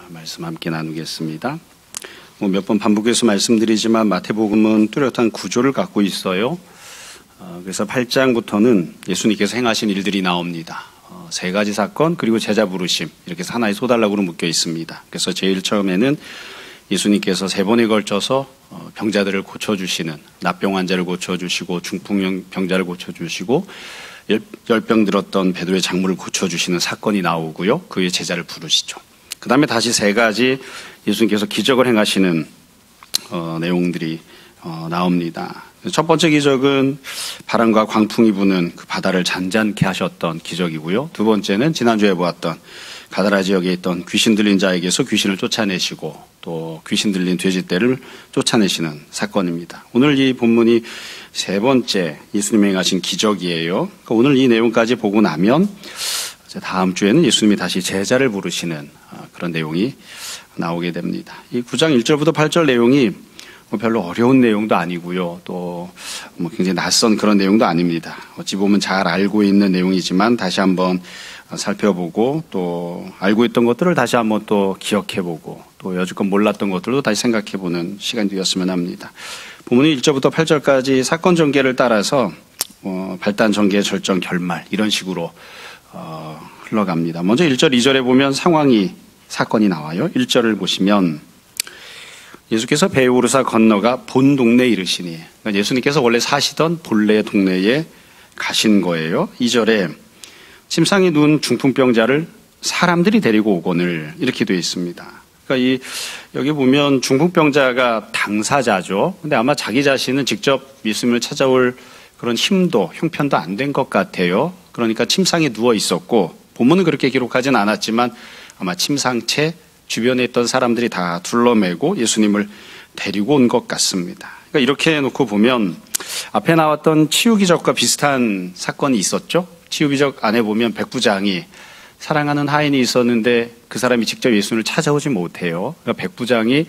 말씀 함께 나누겠습니다. 몇 번 반복해서 말씀드리지만 마태복음은 뚜렷한 구조를 갖고 있어요. 그래서 8장부터는 예수님께서 행하신 일들이 나옵니다. 세 가지 사건 그리고 제자 부르심 이렇게 하나의 소단락으로 묶여 있습니다. 그래서 제일 처음에는 예수님께서 세 번에 걸쳐서 병자들을 고쳐주시는 납병 환자를 고쳐주시고 중풍 병자를 고쳐주시고 열병 들었던 베드로의 장모를 고쳐주시는 사건이 나오고요. 그의 제자를 부르시죠. 그 다음에 다시 세 가지 예수님께서 기적을 행하시는 내용들이 나옵니다. 첫 번째 기적은 바람과 광풍이 부는 그 바다를 잔잔케 하셨던 기적이고요. 두 번째는 지난주에 보았던 가다라 지역에 있던 귀신 들린 자에게서 귀신을 쫓아내시고 또 귀신 들린 돼지떼를 쫓아내시는 사건입니다. 오늘 이 본문이 세 번째 예수님이 행하신 기적이에요. 그러니까 오늘 이 내용까지 보고 나면 다음 주에는 예수님이 다시 제자를 부르시는 그런 내용이 나오게 됩니다. 이 9장 1절부터 8절 내용이 별로 어려운 내용도 아니고요. 또 굉장히 낯선 그런 내용도 아닙니다. 어찌 보면 잘 알고 있는 내용이지만 다시 한번 살펴보고 또 알고 있던 것들을 다시 한번 또 기억해보고 또 여지껏 몰랐던 것들도 다시 생각해보는 시간이 되었으면 합니다. 본문이 1절부터 8절까지 사건 전개를 따라서 발단, 전개, 절정, 결말 이런 식으로 흘러갑니다. 먼저 1절, 2절에 보면 사건이 나와요. 1절을 보시면 예수께서 배에 오르사 건너가 본 동네에 이르시니, 그러니까 예수님께서 원래 사시던 본래 동네에 가신 거예요. 2절에 침상에 누운 중풍병자를 사람들이 데리고 오거늘 이렇게 되어 있습니다. 그러니까 여기 보면 중풍병자가 당사자죠. 근데 아마 자기 자신은 직접 예수님을 찾아올 그런 힘도 형편도 안 된 것 같아요. 그러니까 침상에 누워 있었고 본문은 그렇게 기록하진 않았지만 아마 침상채 주변에 있던 사람들이 다 둘러매고 예수님을 데리고 온 것 같습니다. 그러니까 이렇게 해놓고 보면 앞에 나왔던 치유기적과 비슷한 사건이 있었죠. 치유기적 안에 보면 백부장이 사랑하는 하인이 있었는데 그 사람이 직접 예수님을 찾아오지 못해요. 그러니까 백부장이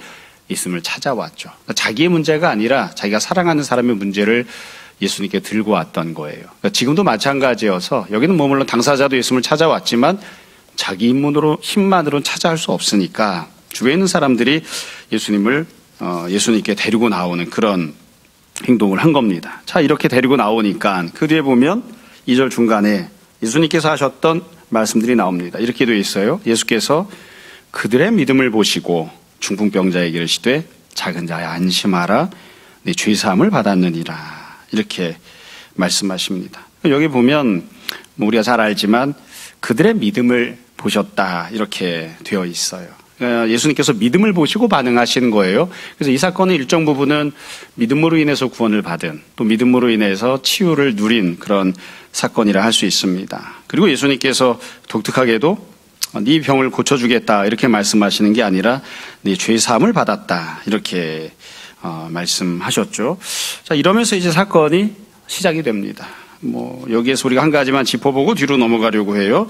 예수님을 찾아왔죠. 그러니까 자기의 문제가 아니라 자기가 사랑하는 사람의 문제를 예수님께 들고 왔던 거예요. 그러니까 지금도 마찬가지여서 여기는 물론 당사자도 예수님을 찾아왔지만 자기 힘만으로는 찾아갈 수 없으니까 주위에 있는 사람들이 예수님께 데리고 나오는 그런 행동을 한 겁니다. 자, 이렇게 데리고 나오니까 그 뒤에 보면 2절 중간에 예수님께서 하셨던 말씀들이 나옵니다. 이렇게 되어 있어요. 예수께서 그들의 믿음을 보시고 중풍병자에게 이르시되 작은 자야 안심하라 네 죄 사함을 받았느니라 이렇게 말씀하십니다. 여기 보면 우리가 잘 알지만 그들의 믿음을 보셨다 이렇게 되어 있어요. 예수님께서 믿음을 보시고 반응하시는 거예요. 그래서 이 사건의 일정 부분은 믿음으로 인해서 구원을 받은 또 믿음으로 인해서 치유를 누린 그런 사건이라 할 수 있습니다. 그리고 예수님께서 독특하게도 네 병을 고쳐주겠다 이렇게 말씀하시는 게 아니라 네 죄 사함을 받았다 이렇게 말씀하셨죠. 자, 이러면서 이제 사건이 시작이 됩니다. 여기에서 우리가 한 가지만 짚어보고 뒤로 넘어가려고 해요.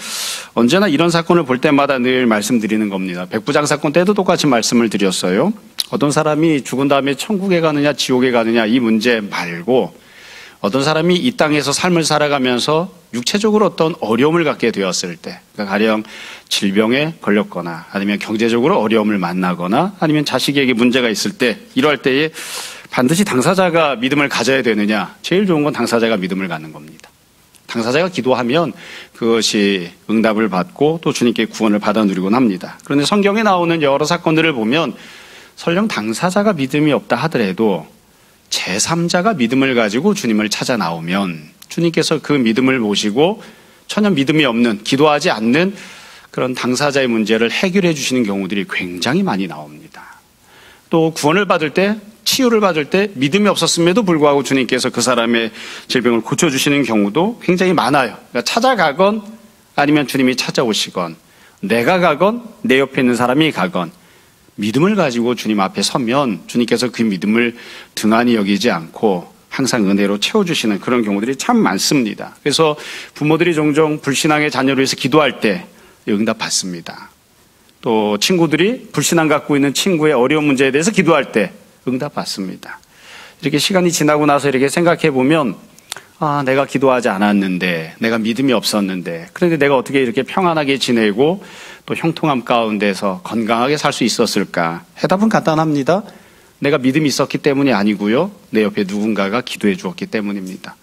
언제나 이런 사건을 볼 때마다 늘 말씀드리는 겁니다. 백부장 사건 때도 똑같이 말씀을 드렸어요. 어떤 사람이 죽은 다음에 천국에 가느냐 지옥에 가느냐 이 문제 말고 어떤 사람이 이 땅에서 삶을 살아가면서 육체적으로 어떤 어려움을 갖게 되었을 때, 그러니까 가령 질병에 걸렸거나 아니면 경제적으로 어려움을 만나거나 아니면 자식에게 문제가 있을 때 이럴 때에 반드시 당사자가 믿음을 가져야 되느냐? 제일 좋은 건 당사자가 믿음을 갖는 겁니다. 당사자가 기도하면 그것이 응답을 받고 또 주님께 구원을 받아 누리곤 합니다. 그런데 성경에 나오는 여러 사건들을 보면 설령 당사자가 믿음이 없다 하더라도 제3자가 믿음을 가지고 주님을 찾아 나오면 주님께서 그 믿음을 보시고 전혀 믿음이 없는 기도하지 않는 그런 당사자의 문제를 해결해 주시는 경우들이 굉장히 많이 나옵니다. 또 구원을 받을 때 치유를 받을 때 믿음이 없었음에도 불구하고 주님께서 그 사람의 질병을 고쳐주시는 경우도 굉장히 많아요. 그러니까 찾아가건 아니면 주님이 찾아오시건 내가 가건 내 옆에 있는 사람이 가건 믿음을 가지고 주님 앞에 서면 주님께서 그 믿음을 등한히 여기지 않고 항상 은혜로 채워주시는 그런 경우들이 참 많습니다. 그래서 부모들이 종종 불신앙의 자녀를 위해서 기도할 때 응답 받습니다. 또 친구들이 불신앙 갖고 있는 친구의 어려운 문제에 대해서 기도할 때 응답 받습니다. 이렇게 시간이 지나고 나서 이렇게 생각해 보면 내가 기도하지 않았는데, 내가 믿음이 없었는데, 그런데 내가 어떻게 이렇게 평안하게 지내고 또 형통함 가운데서 건강하게 살 수 있었을까? 해답은 간단합니다. 내가 믿음이 있었기 때문이 아니고요. 내 옆에 누군가가 기도해 주었기 때문입니다.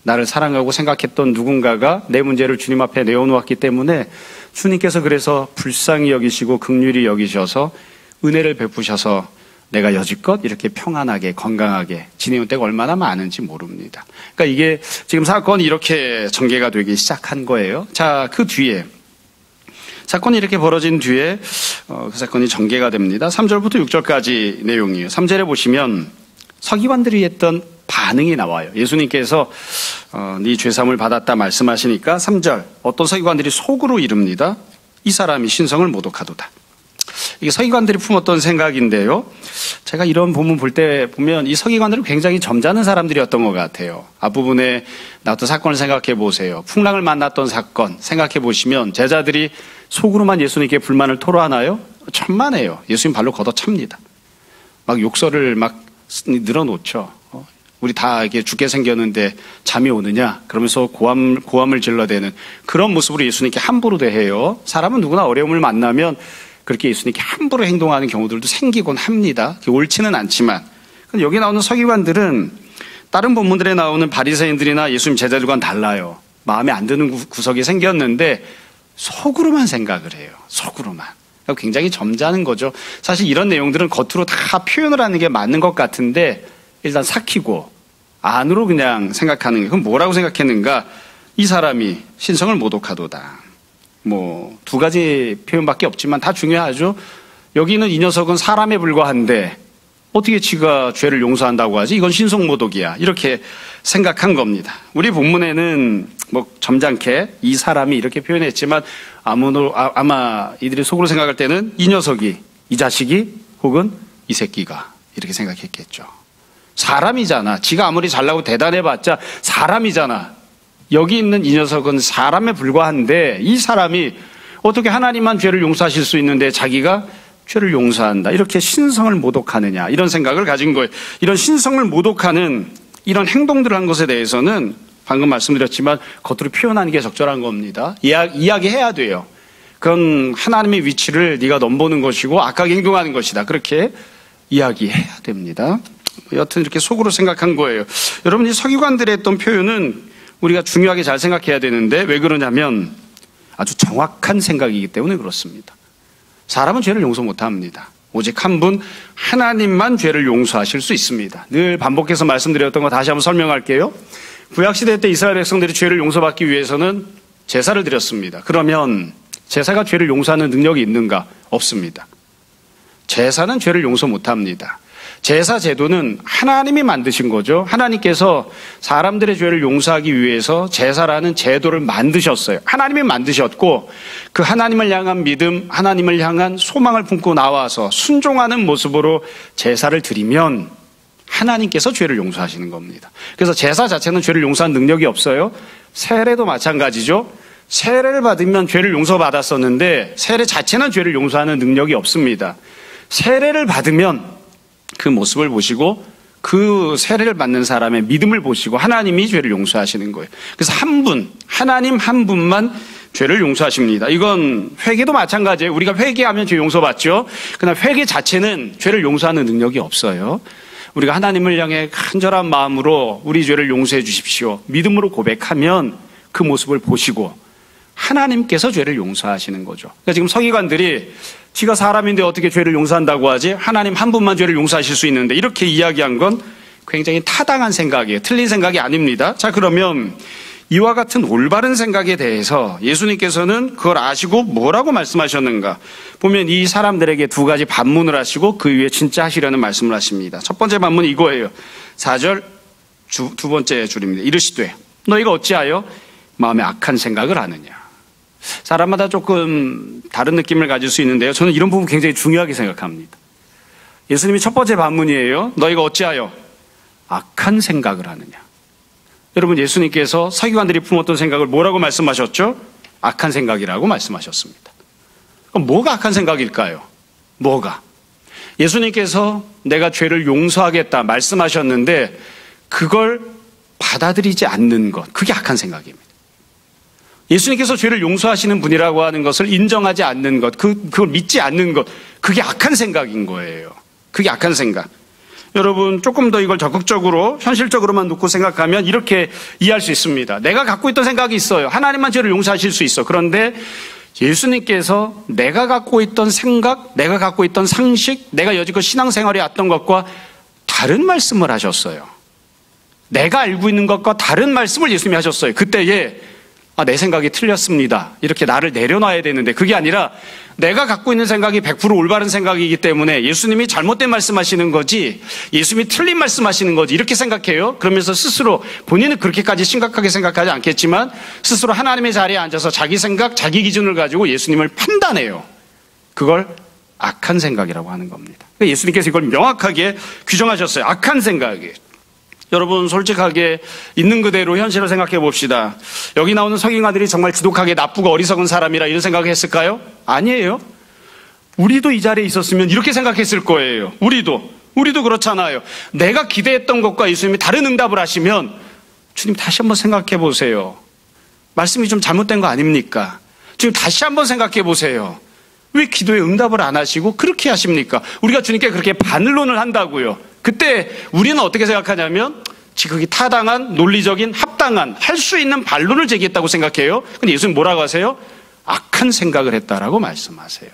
나를 사랑하고 생각했던 누군가가 내 문제를 주님 앞에 내어놓았기 때문에 주님께서 그래서 불쌍히 여기시고 긍휼히 여기셔서 은혜를 베푸셔서 내가 여지껏 이렇게 평안하게 건강하게 지내온 때가 얼마나 많은지 모릅니다. 그러니까 이게 지금 사건이 이렇게 전개가 되기 시작한 거예요. 자, 그 뒤에 사건이 이렇게 벌어진 뒤에 그 사건이 전개가 됩니다. 3절부터 6절까지 내용이에요. 3절에 보시면 서기관들이 했던 반응이 나와요. 예수님께서 네 죄사함을 받았다 말씀하시니까 3절 어떤 서기관들이 속으로 이릅니다. 이 사람이 신성을 모독하도다. 이게 서기관들이 품었던 생각인데요. 제가 이런 본문 볼 때 보면 이 서기관들은 굉장히 점잖은 사람들이었던 것 같아요. 앞부분에 나왔던 사건을 생각해 보세요. 풍랑을 만났던 사건 생각해 보시면 제자들이 속으로만 예수님께 불만을 토로하나요? 천만에요. 예수님 발로 걷어찹니다. 막 욕설을 막 늘어놓죠. 우리 다 이렇게 죽게 생겼는데 잠이 오느냐? 그러면서 고함을 질러대는 그런 모습으로 예수님께 함부로 대해요. 사람은 누구나 어려움을 만나면 그렇게 예수님께 함부로 행동하는 경우들도 생기곤 합니다. 옳지는 않지만. 여기 나오는 서기관들은 다른 본문들에 나오는 바리새인들이나 예수님 제자들과는 달라요. 마음에 안 드는 구석이 생겼는데 속으로만 생각을 해요. 속으로만. 굉장히 점잖은 거죠. 사실 이런 내용들은 겉으로 다 표현을 하는 게 맞는 것 같은데 일단 삭히고 안으로 그냥 생각하는 게 그럼 뭐라고 생각했는가? 이 사람이 신성을 모독하도다. 두 가지 표현밖에 없지만 다 중요하죠. 여기는 이 녀석은 사람에 불과한데 어떻게 지가 죄를 용서한다고 하지? 이건 신성모독이야. 이렇게 생각한 겁니다. 우리 본문에는 점잖게 이 사람이 이렇게 표현했지만 아마 이들이 속으로 생각할 때는 이 녀석이, 이 자식이 혹은 이 새끼가 이렇게 생각했겠죠. 사람이잖아. 지가 아무리 잘나고 대단해봤자 사람이잖아. 여기 있는 이 녀석은 사람에 불과한데 이 사람이 어떻게 하나님만 죄를 용서하실 수 있는데 자기가 죄를 용서한다. 이렇게 신성을 모독하느냐. 이런 생각을 가진 거예요. 이런 신성을 모독하는 이런 행동들을 한 것에 대해서는 방금 말씀드렸지만 겉으로 표현하는 게 적절한 겁니다. 이야기해야 돼요. 그건 하나님의 위치를 네가 넘보는 것이고 악하게 행동하는 것이다. 그렇게 이야기해야 됩니다. 여튼 이렇게 속으로 생각한 거예요. 여러분 이 서기관들의 했던 표현은 우리가 중요하게 잘 생각해야 되는데 왜 그러냐면 아주 정확한 생각이기 때문에 그렇습니다. 사람은 죄를 용서 못합니다. 오직 한 분 하나님만 죄를 용서하실 수 있습니다. 늘 반복해서 말씀드렸던 거 다시 한번 설명할게요. 구약시대 때 이스라엘 백성들이 죄를 용서받기 위해서는 제사를 드렸습니다. 그러면 제사가 죄를 용서하는 능력이 있는가? 없습니다. 제사는 죄를 용서 못합니다. 제사 제도는 하나님이 만드신 거죠. 하나님께서 사람들의 죄를 용서하기 위해서 제사라는 제도를 만드셨어요. 하나님이 만드셨고 그 하나님을 향한 믿음, 하나님을 향한 소망을 품고 나와서 순종하는 모습으로 제사를 드리면 하나님께서 죄를 용서하시는 겁니다. 그래서 제사 자체는 죄를 용서하는 능력이 없어요. 세례도 마찬가지죠. 세례를 받으면 죄를 용서받았었는데 세례 자체는 죄를 용서하는 능력이 없습니다. 세례를 받으면 그 모습을 보시고 그 세례를 받는 사람의 믿음을 보시고 하나님이 죄를 용서하시는 거예요. 그래서 하나님 한 분만 죄를 용서하십니다. 이건 회개도 마찬가지예요. 우리가 회개하면 죄 용서받죠. 그러나 회개 자체는 죄를 용서하는 능력이 없어요. 우리가 하나님을 향해 간절한 마음으로 우리 죄를 용서해 주십시오. 믿음으로 고백하면 그 모습을 보시고 하나님께서 죄를 용서하시는 거죠. 그러니까 지금 서기관들이 지가 사람인데 어떻게 죄를 용서한다고 하지? 하나님 한 분만 죄를 용서하실 수 있는데 이렇게 이야기한 건 굉장히 타당한 생각이에요. 틀린 생각이 아닙니다. 자, 그러면 이와 같은 올바른 생각에 대해서 예수님께서는 그걸 아시고 뭐라고 말씀하셨는가? 보면 이 사람들에게 두 가지 반문을 하시고 그 위에 진짜 하시려는 말씀을 하십니다. 첫 번째 반문은 이거예요. 4절 두 번째 줄입니다. 이르시되 너희가 어찌하여 마음에 악한 생각을 하느냐? 사람마다 조금 다른 느낌을 가질 수 있는데요. 저는 이런 부분 굉장히 중요하게 생각합니다. 예수님이 첫 번째 반문이에요. 너희가 어찌하여 악한 생각을 하느냐? 여러분 예수님께서 서기관들이 품었던 생각을 뭐라고 말씀하셨죠? 악한 생각이라고 말씀하셨습니다. 그럼 뭐가 악한 생각일까요? 뭐가? 예수님께서 내가 죄를 용서하겠다 말씀하셨는데 그걸 받아들이지 않는 것, 그게 악한 생각입니다. 예수님께서 죄를 용서하시는 분이라고 하는 것을 인정하지 않는 것, 그걸 믿지 않는 것, 그게 악한 생각인 거예요. 그게 악한 생각. 여러분, 조금 더 이걸 적극적으로, 현실적으로만 놓고 생각하면 이렇게 이해할 수 있습니다. 내가 갖고 있던 생각이 있어요. 하나님만 죄를 용서하실 수 있어. 그런데 예수님께서 내가 갖고 있던 생각, 내가 갖고 있던 상식, 내가 여지껏 신앙생활에 왔던 것과 다른 말씀을 하셨어요. 내가 알고 있는 것과 다른 말씀을 예수님이 하셨어요. 그때에 내 생각이 틀렸습니다. 이렇게 나를 내려놔야 되는데 그게 아니라 내가 갖고 있는 생각이 100% 올바른 생각이기 때문에 예수님이 잘못된 말씀하시는 거지 예수님이 틀린 말씀하시는 거지 이렇게 생각해요. 그러면서 스스로 본인은 그렇게까지 심각하게 생각하지 않겠지만 스스로 하나님의 자리에 앉아서 자기 생각, 자기 기준을 가지고 예수님을 판단해요. 그걸 악한 생각이라고 하는 겁니다. 예수님께서 이걸 명확하게 규정하셨어요. 악한 생각이. 여러분 솔직하게 있는 그대로 현실을 생각해 봅시다. 여기 나오는 성인가들이 정말 지독하게 나쁘고 어리석은 사람이라 이런 생각을 했을까요? 아니에요. 우리도 이 자리에 있었으면 이렇게 생각했을 거예요. 우리도 그렇잖아요. 내가 기대했던 것과 예수님이 다른 응답을 하시면 주님 다시 한번 생각해 보세요. 말씀이 좀 잘못된 거 아닙니까? 주님 다시 한번 생각해 보세요. 왜 기도에 응답을 안 하시고 그렇게 하십니까? 우리가 주님께 그렇게 반론을 한다고요. 그때 우리는 어떻게 생각하냐면 지극히 타당한 논리적인 합당한 할 수 있는 반론을 제기했다고 생각해요. 근데 예수님 뭐라고 하세요? 악한 생각을 했다라고 말씀하세요.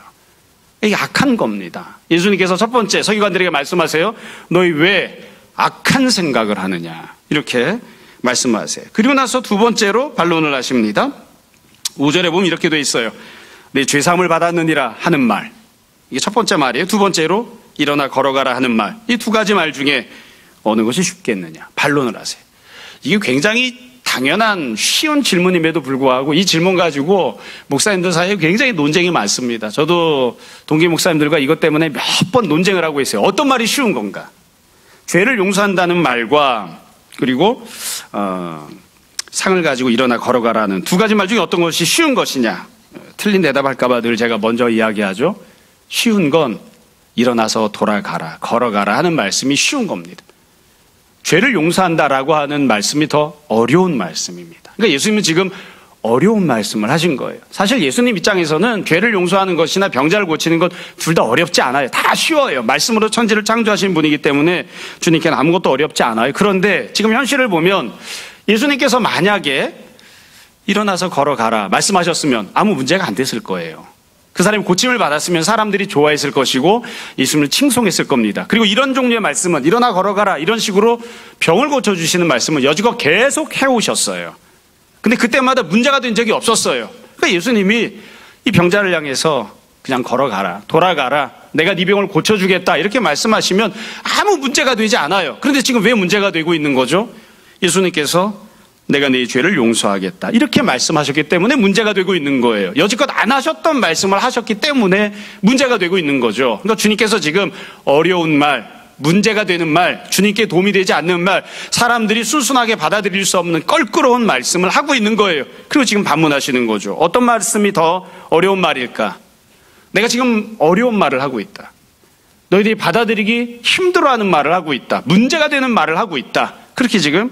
이게 악한 겁니다. 예수님께서 첫 번째 서기관들에게 말씀하세요. 너희 왜 악한 생각을 하느냐 이렇게 말씀하세요. 그리고 나서 두 번째로 반론을 하십니다. 5절에 보면 이렇게 돼 있어요. 내 죄사함을 받았느니라 하는 말. 이게 첫 번째 말이에요. 두 번째로 일어나 걸어가라 하는 말. 이 두 가지 말 중에 어느 것이 쉽겠느냐 반론을 하세요. 이게 굉장히 당연한 쉬운 질문임에도 불구하고 이 질문 가지고 목사님들 사이에 굉장히 논쟁이 많습니다. 저도 동기 목사님들과 이것 때문에 몇 번 논쟁을 하고 있어요. 어떤 말이 쉬운 건가? 죄를 용서한다는 말과 그리고 상을 가지고 일어나 걸어가라는 두 가지 말 중에 어떤 것이 쉬운 것이냐. 틀린 대답할까 봐 늘 제가 먼저 이야기하죠. 쉬운 건 일어나서 돌아가라, 걸어가라 하는 말씀이 쉬운 겁니다. 죄를 용서한다라고 하는 말씀이 더 어려운 말씀입니다. 그러니까 예수님은 지금 어려운 말씀을 하신 거예요. 사실 예수님 입장에서는 죄를 용서하는 것이나 병자를 고치는 것 둘 다 어렵지 않아요. 다 쉬워요. 말씀으로 천지를 창조하신 분이기 때문에 주님께는 아무것도 어렵지 않아요. 그런데 지금 현실을 보면 예수님께서 만약에 일어나서 걸어가라 말씀하셨으면 아무 문제가 안 됐을 거예요. 그 사람이 고침을 받았으면 사람들이 좋아했을 것이고 예수님을 칭송했을 겁니다. 그리고 이런 종류의 말씀은 일어나 걸어가라 이런 식으로 병을 고쳐주시는 말씀을 여지껏 계속 해오셨어요. 근데 그때마다 문제가 된 적이 없었어요. 그러니까 예수님이 이 병자를 향해서 그냥 걸어가라, 돌아가라, 내가 네 병을 고쳐주겠다 이렇게 말씀하시면 아무 문제가 되지 않아요. 그런데 지금 왜 문제가 되고 있는 거죠? 예수님께서 내가 네 죄를 용서하겠다 이렇게 말씀하셨기 때문에 문제가 되고 있는 거예요. 여지껏 안 하셨던 말씀을 하셨기 때문에 문제가 되고 있는 거죠. 그러니까 주님께서 지금 어려운 말, 문제가 되는 말, 주님께 도움이 되지 않는 말, 사람들이 순순하게 받아들일 수 없는 껄끄러운 말씀을 하고 있는 거예요. 그리고 지금 반문하시는 거죠. 어떤 말씀이 더 어려운 말일까? 내가 지금 어려운 말을 하고 있다. 너희들이 받아들이기 힘들어하는 말을 하고 있다. 문제가 되는 말을 하고 있다. 그렇게 지금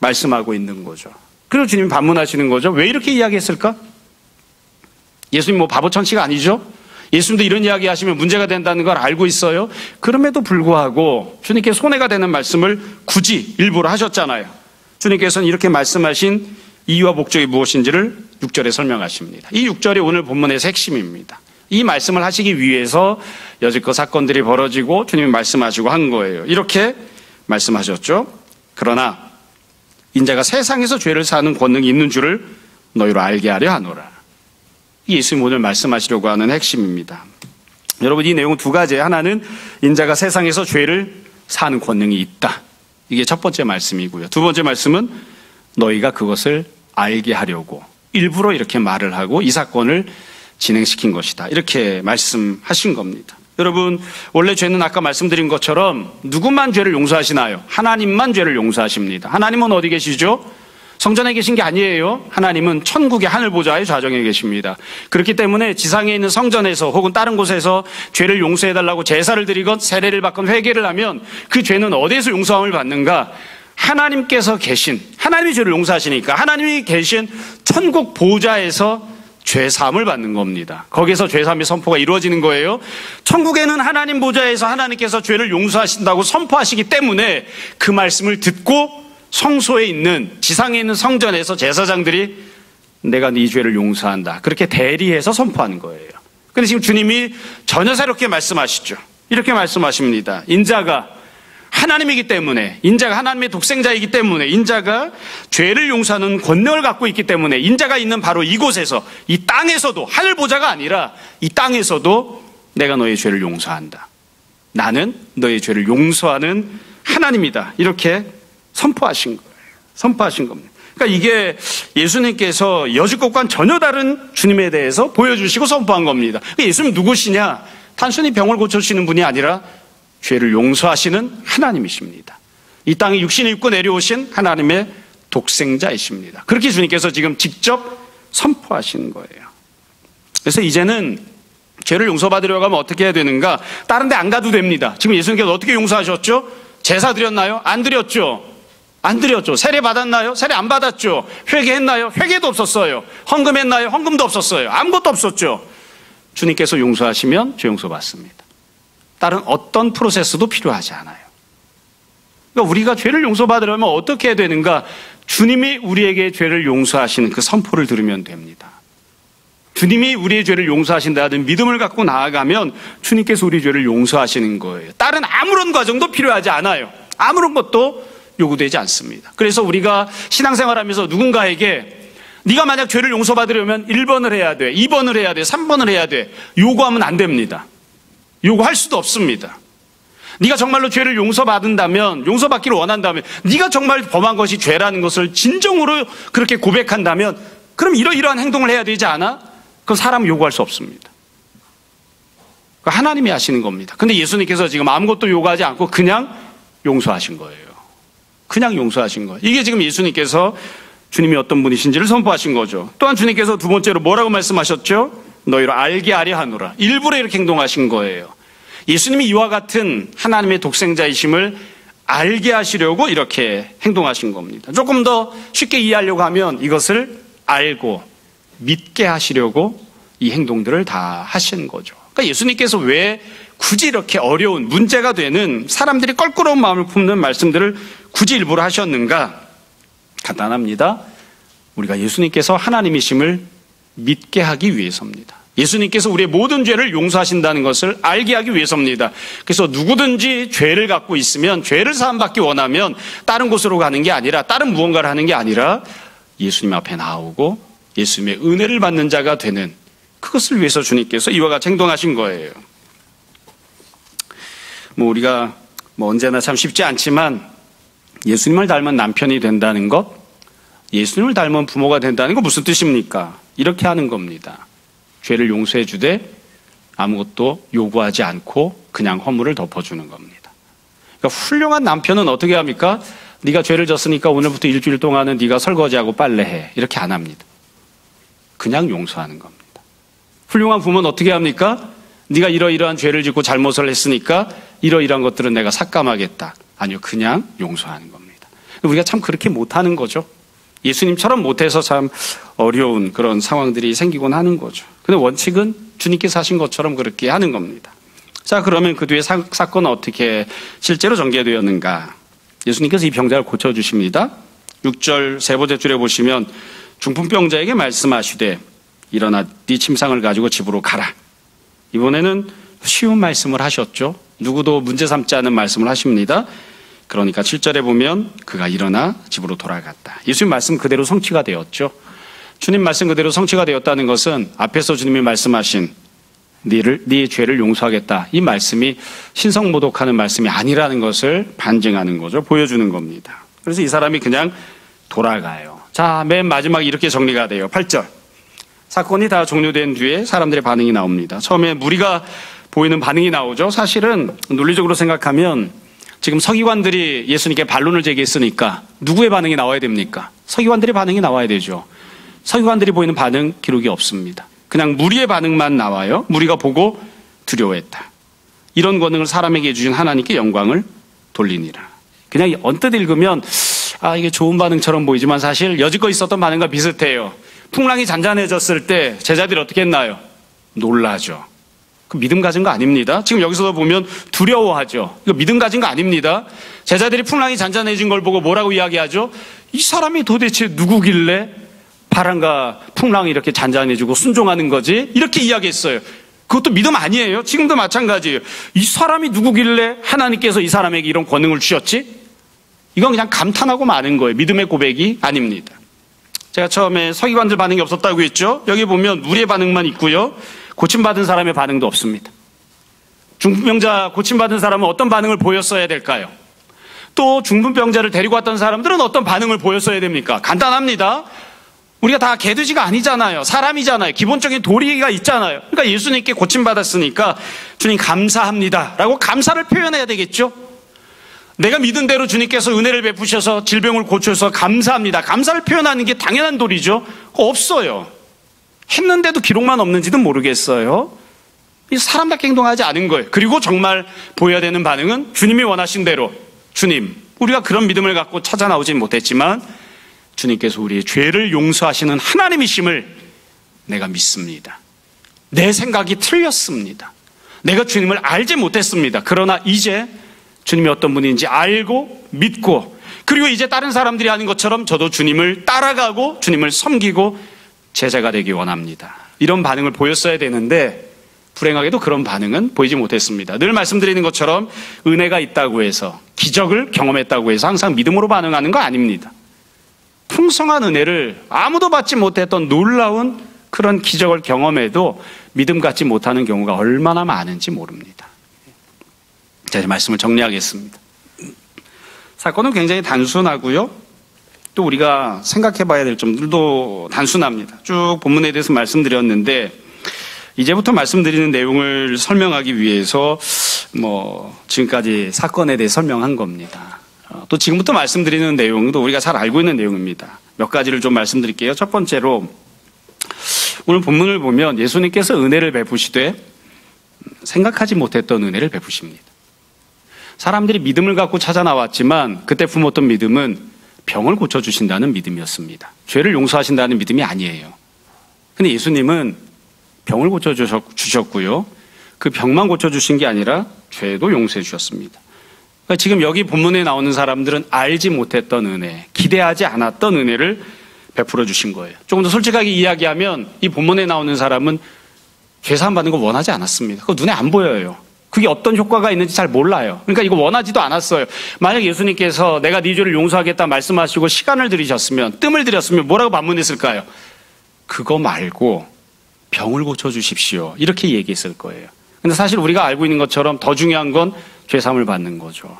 말씀하고 있는 거죠. 그리고 주님이 반문하시는 거죠. 왜 이렇게 이야기했을까? 예수님 뭐 바보 천치가 아니죠? 예수님도 이런 이야기 하시면 문제가 된다는 걸 알고 있어요. 그럼에도 불구하고 주님께 손해가 되는 말씀을 굳이 일부러 하셨잖아요. 주님께서는 이렇게 말씀하신 이유와 목적이 무엇인지를 6절에 설명하십니다. 이 6절이 오늘 본문에서 핵심입니다. 이 말씀을 하시기 위해서 여지껏 사건들이 벌어지고 주님이 말씀하시고 한 거예요. 이렇게 말씀하셨죠. 그러나 인자가 세상에서 죄를 사는 권능이 있는 줄을 너희로 알게 하려 하노라. 이게 예수님 오늘 말씀하시려고 하는 핵심입니다. 여러분 이 내용 두 가지. 하나는 인자가 세상에서 죄를 사는 권능이 있다. 이게 첫 번째 말씀이고요. 두 번째 말씀은 너희가 그것을 알게 하려고 일부러 이렇게 말을 하고 이 사건을 진행시킨 것이다. 이렇게 말씀하신 겁니다. 여러분 원래 죄는 아까 말씀드린 것처럼 누구만 죄를 용서하시나요? 하나님만 죄를 용서하십니다. 하나님은 어디 계시죠? 성전에 계신 게 아니에요. 하나님은 천국의 하늘 보좌의 좌정에 계십니다. 그렇기 때문에 지상에 있는 성전에서 혹은 다른 곳에서 죄를 용서해달라고 제사를 드리건 세례를 받건 회개를 하면 그 죄는 어디에서 용서함을 받는가? 하나님께서 계신, 하나님이 죄를 용서하시니까 하나님이 계신 천국 보좌에서 죄사함을 받는 겁니다. 거기서 죄사함의 선포가 이루어지는 거예요. 천국에는 하나님 보좌에서 하나님께서 죄를 용서하신다고 선포하시기 때문에 그 말씀을 듣고 성소에 있는, 지상에 있는 성전에서 제사장들이 내가 네 죄를 용서한다, 그렇게 대리해서 선포하는 거예요. 그런데 지금 주님이 전혀 새롭게 말씀하시죠. 이렇게 말씀하십니다. 인자가 하나님이기 때문에, 인자가 하나님의 독생자이기 때문에, 인자가 죄를 용서하는 권능을 갖고 있기 때문에, 인자가 있는 바로 이곳에서, 이 땅에서도, 하늘 보좌가 아니라 이 땅에서도 내가 너의 죄를 용서한다. 나는 너의 죄를 용서하는 하나님이다. 이렇게 선포하신 거예요. 선포하신 겁니다. 그러니까 이게 예수님께서 여지껏과는 전혀 다른 주님에 대해서 보여주시고 선포한 겁니다. 예수님 누구시냐? 단순히 병을 고쳐주시는 분이 아니라 죄를 용서하시는 하나님이십니다. 이 땅에 육신을 입고 내려오신 하나님의 독생자이십니다. 그렇게 주님께서 지금 직접 선포하시는 거예요. 그래서 이제는 죄를 용서받으려고 하면 어떻게 해야 되는가? 다른 데 안 가도 됩니다. 지금 예수님께서 어떻게 용서하셨죠? 제사 드렸나요? 안 드렸죠. 안 드렸죠. 세례 받았나요? 세례 안 받았죠. 회개했나요? 회개도 없었어요. 헌금했나요? 헌금도 없었어요. 아무것도 없었죠. 주님께서 용서하시면 죄 용서받습니다. 다른 어떤 프로세스도 필요하지 않아요. 그러니까 우리가 죄를 용서받으려면 어떻게 해야 되는가? 주님이 우리에게 죄를 용서하시는 그 선포를 들으면 됩니다. 주님이 우리의 죄를 용서하신다는 믿음을 갖고 나아가면 주님께서 우리의 죄를 용서하시는 거예요. 다른 아무런 과정도 필요하지 않아요. 아무런 것도 요구되지 않습니다. 그래서 우리가 신앙생활하면서 누군가에게 네가 만약 죄를 용서받으려면 1번을 해야 돼, 2번을 해야 돼, 3번을 해야 돼, 요구하면 안 됩니다. 요구할 수도 없습니다. 네가 정말로 죄를 용서받은다면, 용서받기를 원한다면, 네가 정말 범한 것이 죄라는 것을 진정으로 그렇게 고백한다면 그럼 이러이러한 행동을 해야 되지 않아? 그건 사람은 요구할 수 없습니다. 하나님이 하시는 겁니다. 근데 예수님께서 지금 아무것도 요구하지 않고 그냥 용서하신 거예요. 그냥 용서하신 거예요. 이게 지금 예수님께서 주님이 어떤 분이신지를 선포하신 거죠. 또한 주님께서 두 번째로 뭐라고 말씀하셨죠? 너희로 알게 하려 하노라. 일부러 이렇게 행동하신 거예요. 예수님이 이와 같은 하나님의 독생자이심을 알게 하시려고 이렇게 행동하신 겁니다. 조금 더 쉽게 이해하려고 하면 이것을 알고 믿게 하시려고 이 행동들을 다 하신 거죠. 그러니까 예수님께서 왜 굳이 이렇게 어려운, 문제가 되는, 사람들이 껄끄러운 마음을 품는 말씀들을 굳이 일부러 하셨는가? 간단합니다. 우리가 예수님께서 하나님이심을 믿게 하기 위해서입니다. 예수님께서 우리의 모든 죄를 용서하신다는 것을 알게 하기 위해서입니다. 그래서 누구든지 죄를 갖고 있으면, 죄를 사함받기 원하면 다른 곳으로 가는 게 아니라, 다른 무언가를 하는 게 아니라 예수님 앞에 나오고 예수님의 은혜를 받는 자가 되는, 그것을 위해서 주님께서 이와 같이 행동하신 거예요. 우리가 언제나 참 쉽지 않지만 예수님을 닮은 남편이 된다는 것, 예수님을 닮은 부모가 된다는 거 무슨 뜻입니까? 이렇게 하는 겁니다. 죄를 용서해 주되 아무것도 요구하지 않고 그냥 허물을 덮어주는 겁니다. 그러니까 훌륭한 남편은 어떻게 합니까? 네가 죄를 졌으니까 오늘부터 일주일 동안은 네가 설거지하고 빨래해. 이렇게 안 합니다. 그냥 용서하는 겁니다. 훌륭한 부모는 어떻게 합니까? 네가 이러이러한 죄를 짓고 잘못을 했으니까 이러이러한 것들은 내가 삭감하겠다. 아니요, 그냥 용서하는 겁니다. 우리가 참 그렇게 못하는 거죠. 예수님처럼 못해서 참 어려운 그런 상황들이 생기곤 하는 거죠. 근데 원칙은 주님께서 하신 것처럼 그렇게 하는 겁니다. 자, 그러면 그 뒤에 사건은 어떻게 실제로 전개되었는가? 예수님께서 이 병자를 고쳐주십니다. 6절 세 번째 줄에 보시면 중풍병자에게 말씀하시되 일어나 네 침상을 가지고 집으로 가라. 이번에는 쉬운 말씀을 하셨죠. 누구도 문제 삼지 않은 말씀을 하십니다. 그러니까 7절에 보면 그가 일어나 집으로 돌아갔다. 예수님 말씀 그대로 성취가 되었죠. 주님 말씀 그대로 성취가 되었다는 것은 앞에서 주님이 말씀하신 네 죄를 용서하겠다, 이 말씀이 신성모독하는 말씀이 아니라는 것을 반증하는 거죠. 보여주는 겁니다. 그래서 이 사람이 그냥 돌아가요. 자, 맨 마지막에 이렇게 정리가 돼요. 8절. 사건이 다 종료된 뒤에 사람들의 반응이 나옵니다. 처음에 무리가 보이는 반응이 나오죠. 사실은 논리적으로 생각하면 지금 서기관들이 예수님께 반론을 제기했으니까 누구의 반응이 나와야 됩니까? 서기관들의 반응이 나와야 되죠. 서기관들이 보이는 반응 기록이 없습니다. 그냥 무리의 반응만 나와요. 무리가 보고 두려워했다. 이런 권능을 사람에게 주신 하나님께 영광을 돌리니라. 그냥 언뜻 읽으면 이게 좋은 반응처럼 보이지만 사실 여지껏 있었던 반응과 비슷해요. 풍랑이 잔잔해졌을 때 제자들이 어떻게 했나요? 놀라죠. 그 믿음 가진 거 아닙니다. 지금 여기서도 보면 두려워하죠. 이거 믿음 가진 거 아닙니다. 제자들이 풍랑이 잔잔해진 걸 보고 뭐라고 이야기하죠? 이 사람이 도대체 누구길래 바람과 풍랑이 이렇게 잔잔해지고 순종하는 거지? 이렇게 이야기했어요. 그것도 믿음 아니에요. 지금도 마찬가지예요. 이 사람이 누구길래 하나님께서 이 사람에게 이런 권능을 주셨지? 이건 그냥 감탄하고 마는 거예요. 믿음의 고백이 아닙니다. 제가 처음에 서기관들 반응이 없었다고 했죠. 여기 보면 무리의 반응만 있고요. 고침받은 사람의 반응도 없습니다. 중풍병자 고침받은 사람은 어떤 반응을 보였어야 될까요? 또 중풍병자를 데리고 왔던 사람들은 어떤 반응을 보였어야 됩니까? 간단합니다. 우리가 다 개돼지가 아니잖아요. 사람이잖아요. 기본적인 도리가 있잖아요. 그러니까 예수님께 고침받았으니까 주님 감사합니다 라고 감사를 표현해야 되겠죠. 내가 믿은 대로 주님께서 은혜를 베푸셔서 질병을 고쳐서 감사합니다. 감사를 표현하는 게 당연한 도리죠. 없어요. 했는데도 기록만 없는지는 모르겠어요. 사람답게 행동하지 않은 거예요. 그리고 정말 보여야 되는 반응은 주님이 원하신 대로, 주님, 우리가 그런 믿음을 갖고 찾아 나오진 못했지만 주님께서 우리의 죄를 용서하시는 하나님이심을 내가 믿습니다. 내 생각이 틀렸습니다. 내가 주님을 알지 못했습니다. 그러나 이제 주님이 어떤 분인지 알고 믿고, 그리고 이제 다른 사람들이 하는 것처럼 저도 주님을 따라가고 주님을 섬기고 제자가 되기 원합니다. 이런 반응을 보였어야 되는데 불행하게도 그런 반응은 보이지 못했습니다. 늘 말씀드리는 것처럼 은혜가 있다고 해서, 기적을 경험했다고 해서 항상 믿음으로 반응하는 거 아닙니다. 풍성한 은혜를 아무도 받지 못했던 놀라운 그런 기적을 경험해도 믿음 갖지 못하는 경우가 얼마나 많은지 모릅니다. 자, 말씀을 정리하겠습니다. 사건은 굉장히 단순하고요. 또 우리가 생각해 봐야 될 점들도 단순합니다. 쭉 본문에 대해서 말씀드렸는데 이제부터 말씀드리는 내용을 설명하기 위해서 지금까지 사건에 대해 설명한 겁니다. 또 지금부터 말씀드리는 내용도 우리가 잘 알고 있는 내용입니다. 몇 가지를 좀 말씀드릴게요. 첫 번째로 오늘 본문을 보면 예수님께서 은혜를 베푸시되 생각하지 못했던 은혜를 베푸십니다. 사람들이 믿음을 갖고 찾아 나왔지만 그때 품었던 믿음은 병을 고쳐주신다는 믿음이었습니다. 죄를 용서하신다는 믿음이 아니에요. 근데 예수님은 병을 고쳐주셨고요. 그 병만 고쳐주신 게 아니라 죄도 용서해 주셨습니다. 그러니까 지금 여기 본문에 나오는 사람들은 알지 못했던 은혜, 기대하지 않았던 은혜를 베풀어 주신 거예요. 조금 더 솔직하게 이야기하면 이 본문에 나오는 사람은 죄사함 받는 거 원하지 않았습니다. 그거 눈에 안 보여요. 그게 어떤 효과가 있는지 잘 몰라요. 그러니까 이거 원하지도 않았어요. 만약 예수님께서 내가 네 죄를 용서하겠다 말씀하시고 시간을 들이셨으면, 뜸을 들였으면 뭐라고 반문했을까요? 그거 말고 병을 고쳐주십시오. 이렇게 얘기했을 거예요. 근데 사실 우리가 알고 있는 것처럼 더 중요한 건 죄사함을 받는 거죠.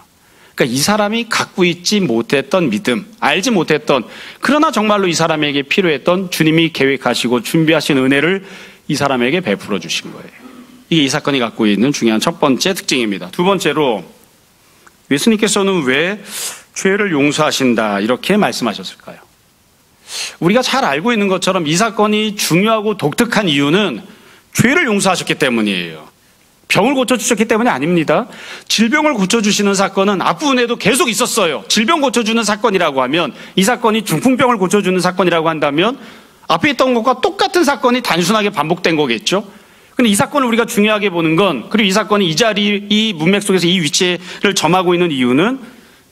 그러니까 이 사람이 갖고 있지 못했던 믿음, 알지 못했던, 그러나 정말로 이 사람에게 필요했던 주님이 계획하시고 준비하신 은혜를 이 사람에게 베풀어 주신 거예요. 이게 이 사건이 갖고 있는 중요한 첫 번째 특징입니다. 두 번째로 예수님께서는 왜 죄를 용서하신다 이렇게 말씀하셨을까요? 우리가 잘 알고 있는 것처럼 이 사건이 중요하고 독특한 이유는 죄를 용서하셨기 때문이에요. 병을 고쳐주셨기 때문이 아닙니다. 질병을 고쳐주시는 사건은 앞부분에도 계속 있었어요. 질병 고쳐주는 사건이라고 하면, 이 사건이 중풍병을 고쳐주는 사건이라고 한다면 앞에 있던 것과 똑같은 사건이 단순하게 반복된 거겠죠. 근데 이 사건을 우리가 중요하게 보는 건, 그리고 이 사건이 이 자리, 이 문맥 속에서 이 위치를 점하고 있는 이유는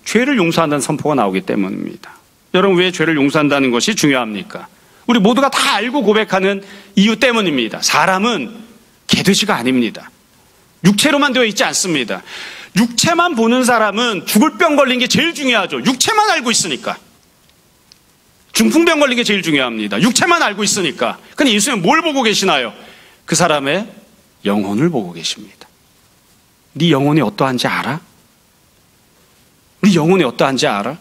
죄를 용서한다는 선포가 나오기 때문입니다. 여러분, 왜 죄를 용서한다는 것이 중요합니까? 우리 모두가 다 알고 고백하는 이유 때문입니다. 사람은 개돼지가 아닙니다. 육체로만 되어 있지 않습니다. 육체만 보는 사람은 죽을 병 걸린 게 제일 중요하죠. 육체만 알고 있으니까. 중풍병 걸린 게 제일 중요합니다. 육체만 알고 있으니까. 근데 예수님은 뭘 보고 계시나요? 그 사람의 영혼을 보고 계십니다. 네 영혼이 어떠한지 알아? 네 영혼이 어떠한지 알아?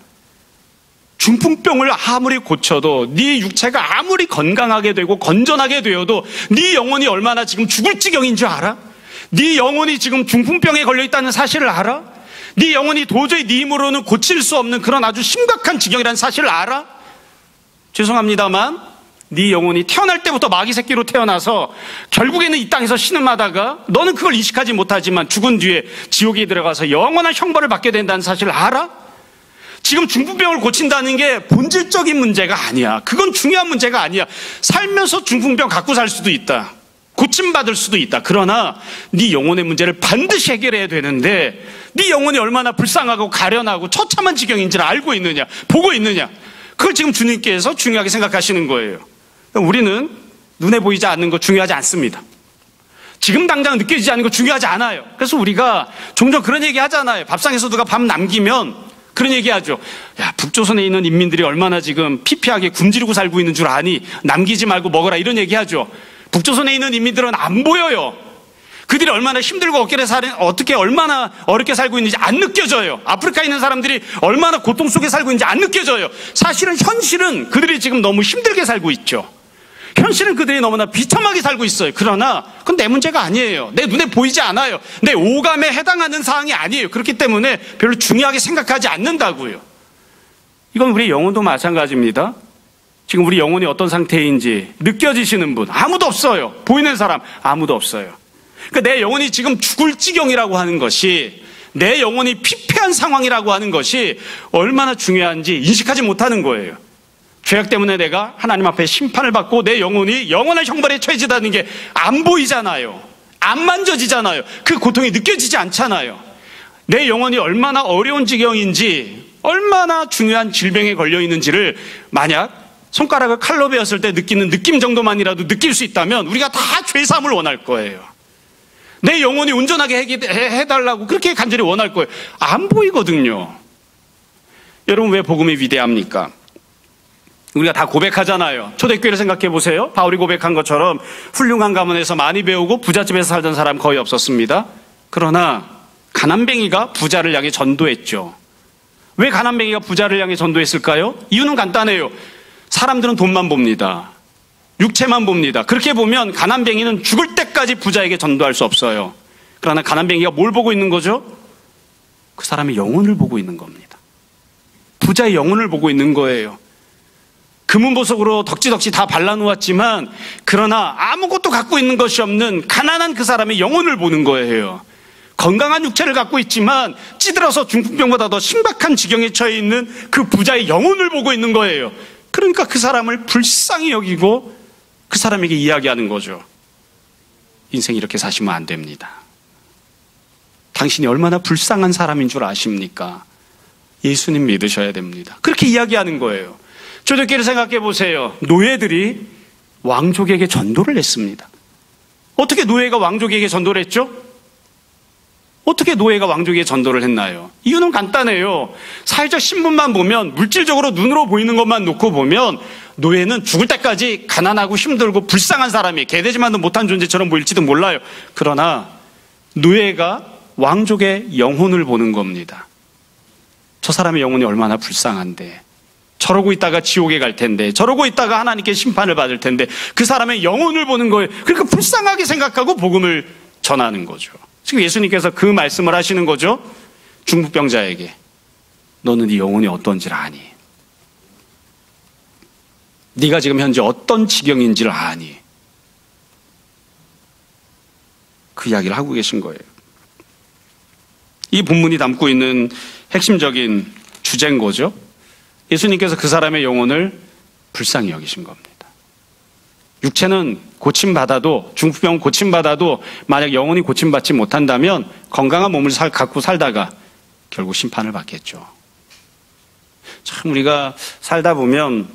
중풍병을 아무리 고쳐도, 네 육체가 아무리 건강하게 되고 건전하게 되어도 네 영혼이 얼마나 지금 죽을 지경인 줄 알아? 네 영혼이 지금 중풍병에 걸려있다는 사실을 알아? 네 영혼이 도저히 네 힘으로는 고칠 수 없는 그런 아주 심각한 지경이라는 사실을 알아? 죄송합니다만 네 영혼이 태어날 때부터 마귀 새끼로 태어나서 결국에는 이 땅에서 신음하다가 너는 그걸 인식하지 못하지만 죽은 뒤에 지옥에 들어가서 영원한 형벌을 받게 된다는 사실을 알아? 지금 중풍병을 고친다는 게 본질적인 문제가 아니야. 그건 중요한 문제가 아니야. 살면서 중풍병 갖고 살 수도 있다. 고침받을 수도 있다. 그러나 네 영혼의 문제를 반드시 해결해야 되는데 네 영혼이 얼마나 불쌍하고 가련하고 처참한 지경인지를 알고 있느냐, 보고 있느냐. 그걸 지금 주님께서 중요하게 생각하시는 거예요. 우리는 눈에 보이지 않는 거 중요하지 않습니다. 지금 당장 느껴지지 않는 거 중요하지 않아요. 그래서 우리가 종종 그런 얘기 하잖아요. 밥상에서 누가 밥 남기면 그런 얘기 하죠. 야, 북조선에 있는 인민들이 얼마나 지금 피폐하게 굶주리고 살고 있는 줄 아니? 남기지 말고 먹어라. 이런 얘기 하죠. 북조선에 있는 인민들은 안 보여요. 그들이 얼마나 힘들고 어떻게 얼마나 어렵게 살고 있는지 안 느껴져요. 아프리카에 있는 사람들이 얼마나 고통 속에 살고 있는지 안 느껴져요. 사실은 현실은 그들이 지금 너무 힘들게 살고 있죠. 현실은 그들이 너무나 비참하게 살고 있어요. 그러나 그건 내 문제가 아니에요. 내 눈에 보이지 않아요. 내 오감에 해당하는 사항이 아니에요. 그렇기 때문에 별로 중요하게 생각하지 않는다고요. 이건 우리 영혼도 마찬가지입니다. 지금 우리 영혼이 어떤 상태인지 느껴지시는 분 아무도 없어요. 보이는 사람 아무도 없어요. 그러니까 내 영혼이 지금 죽을 지경이라고 하는 것이, 내 영혼이 피폐한 상황이라고 하는 것이 얼마나 중요한지 인식하지 못하는 거예요. 죄악 때문에 내가 하나님 앞에 심판을 받고 내 영혼이 영원한 형벌에 처해지다는 게 안 보이잖아요. 안 만져지잖아요. 그 고통이 느껴지지 않잖아요. 내 영혼이 얼마나 어려운 지경인지, 얼마나 중요한 질병에 걸려 있는지를 만약 손가락을 칼로 베었을 때 느끼는 느낌 정도만이라도 느낄 수 있다면 우리가 다 죄사함을 원할 거예요. 내 영혼이 온전하게 해달라고 그렇게 간절히 원할 거예요. 안 보이거든요. 여러분, 왜 복음이 위대합니까? 우리가 다 고백하잖아요. 초대교회를 생각해 보세요. 바울이 고백한 것처럼 훌륭한 가문에서 많이 배우고 부잣집에서 살던 사람 거의 없었습니다. 그러나 가난뱅이가 부자를 향해 전도했죠. 왜 가난뱅이가 부자를 향해 전도했을까요? 이유는 간단해요. 사람들은 돈만 봅니다. 육체만 봅니다. 그렇게 보면 가난뱅이는 죽을 때까지 부자에게 전도할 수 없어요. 그러나 가난뱅이가 뭘 보고 있는 거죠? 그 사람의 영혼을 보고 있는 겁니다. 부자의 영혼을 보고 있는 거예요. 금은보석으로 덕지덕지 다 발라놓았지만 그러나 아무것도 갖고 있는 것이 없는 가난한 그 사람의 영혼을 보는 거예요. 건강한 육체를 갖고 있지만 찌들어서 중풍병보다 더 심각한 지경에 처해 있는 그 부자의 영혼을 보고 있는 거예요. 그러니까 그 사람을 불쌍히 여기고 그 사람에게 이야기하는 거죠. 인생 이렇게 사시면 안 됩니다. 당신이 얼마나 불쌍한 사람인 줄 아십니까? 예수님 믿으셔야 됩니다. 그렇게 이야기하는 거예요. 초대교회를 생각해 보세요. 노예들이 왕족에게 전도를 했습니다. 어떻게 노예가 왕족에게 전도를 했죠? 어떻게 노예가 왕족에게 전도를 했나요? 이유는 간단해요. 사회적 신분만 보면, 물질적으로 눈으로 보이는 것만 놓고 보면 노예는 죽을 때까지 가난하고 힘들고 불쌍한 사람이, 개되지만도 못한 존재처럼 보일지도 몰라요. 그러나 노예가 왕족의 영혼을 보는 겁니다. 저 사람의 영혼이 얼마나 불쌍한데, 저러고 있다가 지옥에 갈 텐데, 저러고 있다가 하나님께 심판을 받을 텐데, 그 사람의 영혼을 보는 거예요. 그러니까 불쌍하게 생각하고 복음을 전하는 거죠. 지금 예수님께서 그 말씀을 하시는 거죠. 중풍병자에게 너는 네 영혼이 어떤지를 아니? 네가 지금 현재 어떤 지경인지를 아니? 그 이야기를 하고 계신 거예요. 이 본문이 담고 있는 핵심적인 주제인 거죠. 예수님께서 그 사람의 영혼을 불쌍히 여기신 겁니다. 육체는 고침받아도, 중풍병 고침받아도 만약 영혼이 고침받지 못한다면 건강한 몸을 갖고 살다가 결국 심판을 받겠죠. 참 우리가 살다 보면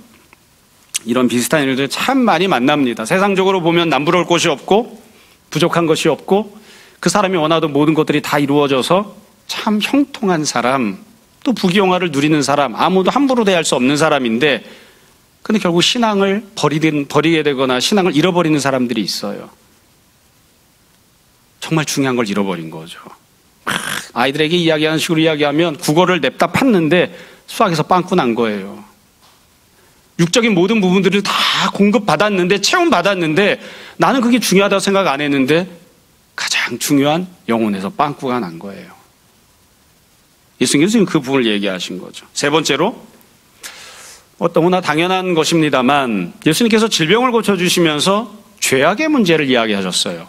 이런 비슷한 일들 참 많이 만납니다. 세상적으로 보면 남부러울 곳이 없고 부족한 것이 없고 그 사람이 원하던 모든 것들이 다 이루어져서 참 형통한 사람, 또 부귀영화를 누리는 사람, 아무도 함부로 대할 수 없는 사람인데 근데 결국 신앙을 버리게 되거나 신앙을 잃어버리는 사람들이 있어요. 정말 중요한 걸 잃어버린 거죠. 아이들에게 이야기하는 식으로 이야기하면 국어를 냅다 팠는데 수학에서 빵꾸 난 거예요. 육적인 모든 부분들을 다 공급받았는데, 체험받았는데 나는 그게 중요하다고 생각 안 했는데 가장 중요한 영혼에서 빵꾸가 난 거예요. 예수님께서 그 부분을 얘기하신 거죠. 세 번째로, 너무나 당연한 것입니다만 예수님께서 질병을 고쳐주시면서 죄악의 문제를 이야기하셨어요.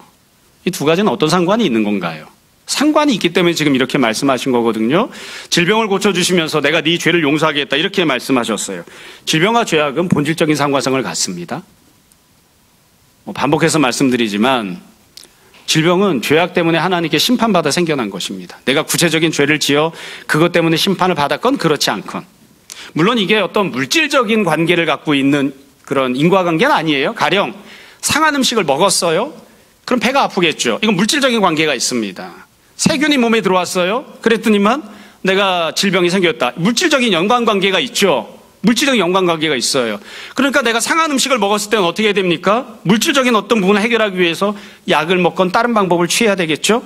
이 두 가지는 어떤 상관이 있는 건가요? 상관이 있기 때문에 지금 이렇게 말씀하신 거거든요. 질병을 고쳐주시면서 내가 네 죄를 용서하겠다 이렇게 말씀하셨어요. 질병과 죄악은 본질적인 상관성을 갖습니다. 반복해서 말씀드리지만 질병은 죄악 때문에 하나님께 심판받아 생겨난 것입니다. 내가 구체적인 죄를 지어 그것 때문에 심판을 받았건 그렇지 않건. 물론 이게 어떤 물질적인 관계를 갖고 있는 그런 인과관계는 아니에요. 가령 상한 음식을 먹었어요. 그럼 배가 아프겠죠. 이건 물질적인 관계가 있습니다. 세균이 몸에 들어왔어요. 그랬더니만 내가 질병이 생겼다. 물질적인 연관관계가 있죠. 물질적인 연관관계가 있어요. 그러니까 내가 상한 음식을 먹었을 때는 어떻게 해야 됩니까? 물질적인 어떤 부분을 해결하기 위해서 약을 먹건 다른 방법을 취해야 되겠죠.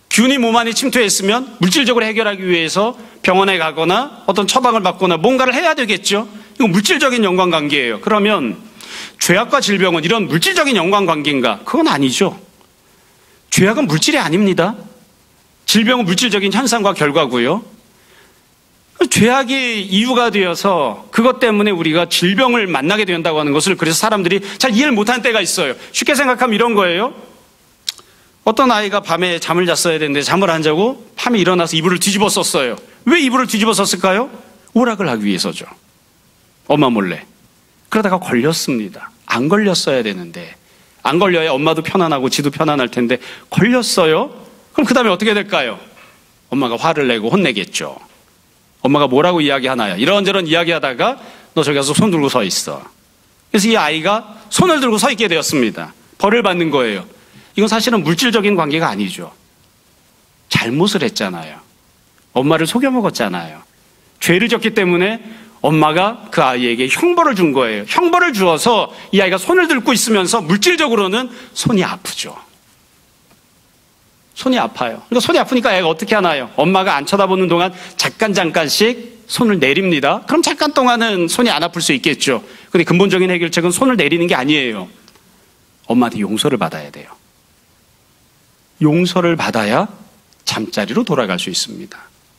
균이 몸 안에 침투했으면 물질적으로 해결하기 위해서 병원에 가거나 어떤 처방을 받거나 뭔가를 해야 되겠죠. 이건 물질적인 연관관계예요. 그러면 죄악과 질병은 이런 물질적인 연관관계인가? 그건 아니죠. 죄악은 물질이 아닙니다. 질병은 물질적인 현상과 결과고요. 죄악이 이유가 되어서 그것 때문에 우리가 질병을 만나게 된다고 하는 것을 그래서 사람들이 잘 이해를 못하는 때가 있어요. 쉽게 생각하면 이런 거예요. 어떤 아이가 밤에 잠을 잤어야 되는데 잠을 안 자고 밤에 일어나서 이불을 뒤집어 썼어요. 왜 이불을 뒤집어 썼을까요? 오락을 하기 위해서죠. 엄마 몰래. 그러다가 걸렸습니다. 안 걸렸어야 되는데 안 걸려야 엄마도 편안하고 지도 편안할 텐데 걸렸어요? 그럼 그 다음에 어떻게 될까요? 엄마가 화를 내고 혼내겠죠. 엄마가 뭐라고 이야기하나요? 이런저런 이야기하다가 너 저기 가서 손 들고 서 있어. 그래서 이 아이가 손을 들고 서 있게 되었습니다. 벌을 받는 거예요. 이건 사실은 물질적인 관계가 아니죠. 잘못을 했잖아요. 엄마를 속여먹었잖아요. 죄를 졌기 때문에 엄마가 그 아이에게 형벌을 준 거예요. 형벌을 주어서 이 아이가 손을 들고 있으면서 물질적으로는 손이 아프죠. 손이 아파요. 그러니까 손이 아프니까 애가 어떻게 하나요? 엄마가 안 쳐다보는 동안 잠깐씩 손을 내립니다. 그럼 잠깐 동안은 손이 안 아플 수 있겠죠. 근데 근본적인 해결책은 손을 내리는 게 아니에요. 엄마한테 용서를 받아야 돼요. 용서를 받아야 잠자리로 돌아갈 수 있습니다.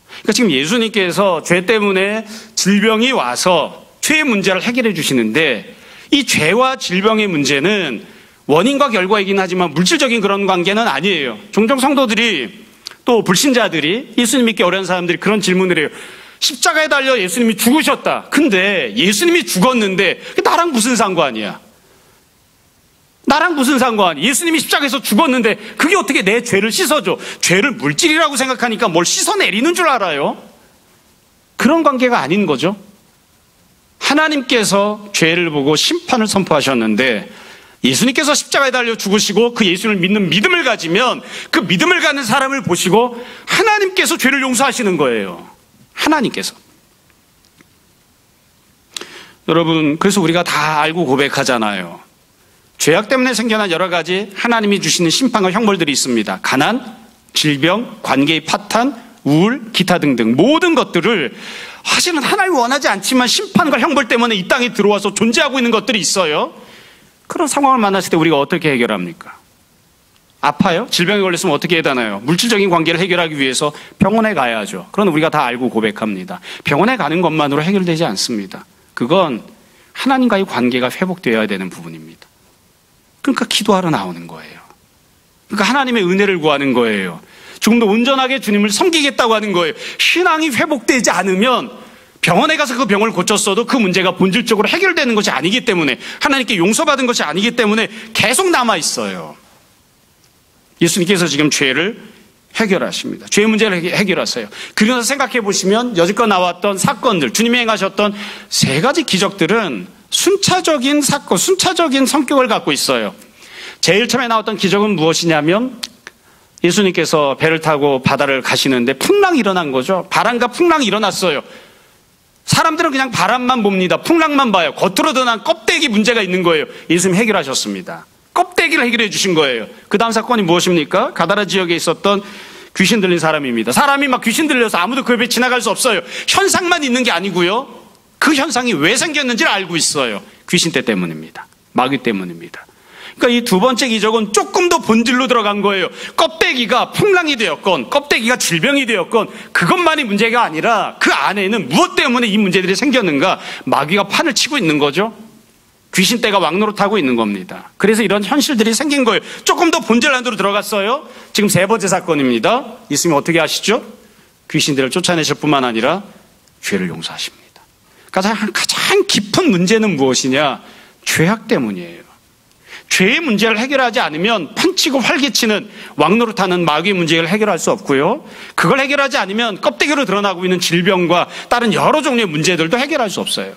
그러니까 지금 예수님께서 죄 때문에 질병이 와서 죄의 문제를 해결해 주시는데 이 죄와 질병의 문제는 원인과 결과이긴 하지만 물질적인 그런 관계는 아니에요. 종종 성도들이 또 불신자들이 예수님 믿기 어려운 사람들이 그런 질문을 해요. 십자가에 달려 예수님이 죽으셨다. 근데 예수님이 죽었는데 나랑 무슨 상관이야? 나랑 무슨 상관이야? 예수님이 십자가에서 죽었는데 그게 어떻게 내 죄를 씻어줘? 죄를 물질이라고 생각하니까 뭘 씻어내리는 줄 알아요? 그런 관계가 아닌 거죠. 하나님께서 죄를 보고 심판을 선포하셨는데 예수님께서 십자가에 달려 죽으시고 그 예수를 믿는 믿음을 가지면 그 믿음을 갖는 사람을 보시고 하나님께서 죄를 용서하시는 거예요. 하나님께서. 여러분, 그래서 우리가 다 알고 고백하잖아요. 죄악 때문에 생겨난 여러 가지 하나님이 주시는 심판과 형벌들이 있습니다. 가난, 질병, 관계의 파탄, 우울, 기타 등등 모든 것들을 사실은 하나님이 원하지 않지만 심판과 형벌 때문에 이 땅에 들어와서 존재하고 있는 것들이 있어요. 그런 상황을 만났을 때 우리가 어떻게 해결합니까? 아파요? 질병에 걸렸으면 어떻게 해야 되나요? 물질적인 관계를 해결하기 위해서 병원에 가야죠. 그건 우리가 다 알고 고백합니다. 병원에 가는 것만으로 해결되지 않습니다. 그건 하나님과의 관계가 회복되어야 되는 부분입니다. 그러니까 기도하러 나오는 거예요. 그러니까 하나님의 은혜를 구하는 거예요. 조금 더 온전하게 주님을 섬기겠다고 하는 거예요. 신앙이 회복되지 않으면 병원에 가서 그 병을 고쳤어도 그 문제가 본질적으로 해결되는 것이 아니기 때문에 하나님께 용서받은 것이 아니기 때문에 계속 남아있어요. 예수님께서 지금 죄를 해결하십니다. 죄의 문제를 해결하세요. 그래서 생각해 보시면 여지껏 나왔던 사건들, 주님이 행하셨던 세 가지 기적들은 순차적인 사건, 순차적인 성격을 갖고 있어요. 제일 처음에 나왔던 기적은 무엇이냐면 예수님께서 배를 타고 바다를 가시는데 풍랑이 일어난 거죠. 바람과 풍랑이 일어났어요. 사람들은 그냥 바람만 봅니다. 풍랑만 봐요. 겉으로 드러난 껍데기 문제가 있는 거예요. 예수님 해결하셨습니다. 껍데기를 해결해 주신 거예요. 그 다음 사건이 무엇입니까? 가다라 지역에 있었던 귀신 들린 사람입니다. 사람이 막 귀신 들려서 아무도 그 옆에 지나갈 수 없어요. 현상만 있는 게 아니고요. 그 현상이 왜 생겼는지를 알고 있어요. 귀신떼 때문입니다. 마귀 때문입니다. 그러니까 이 두 번째 기적은 조금 더 본질로 들어간 거예요. 껍데기가 풍랑이 되었건 껍데기가 질병이 되었건 그것만이 문제가 아니라 그 안에는 무엇 때문에 이 문제들이 생겼는가 마귀가 판을 치고 있는 거죠. 귀신떼가 왕노릇하고 있는 겁니다. 그래서 이런 현실들이 생긴 거예요. 조금 더 본질 안으로 들어갔어요. 지금 세 번째 사건입니다. 있으면 어떻게 하시죠? 귀신들을 쫓아내실 뿐만 아니라 죄를 용서하십니다. 가장 깊은 문제는 무엇이냐? 죄악 때문이에요. 죄의 문제를 해결하지 않으면 판치고 활개치는 왕노릇하는 마귀의 문제를 해결할 수 없고요. 그걸 해결하지 않으면 껍데기로 드러나고 있는 질병과 다른 여러 종류의 문제들도 해결할 수 없어요.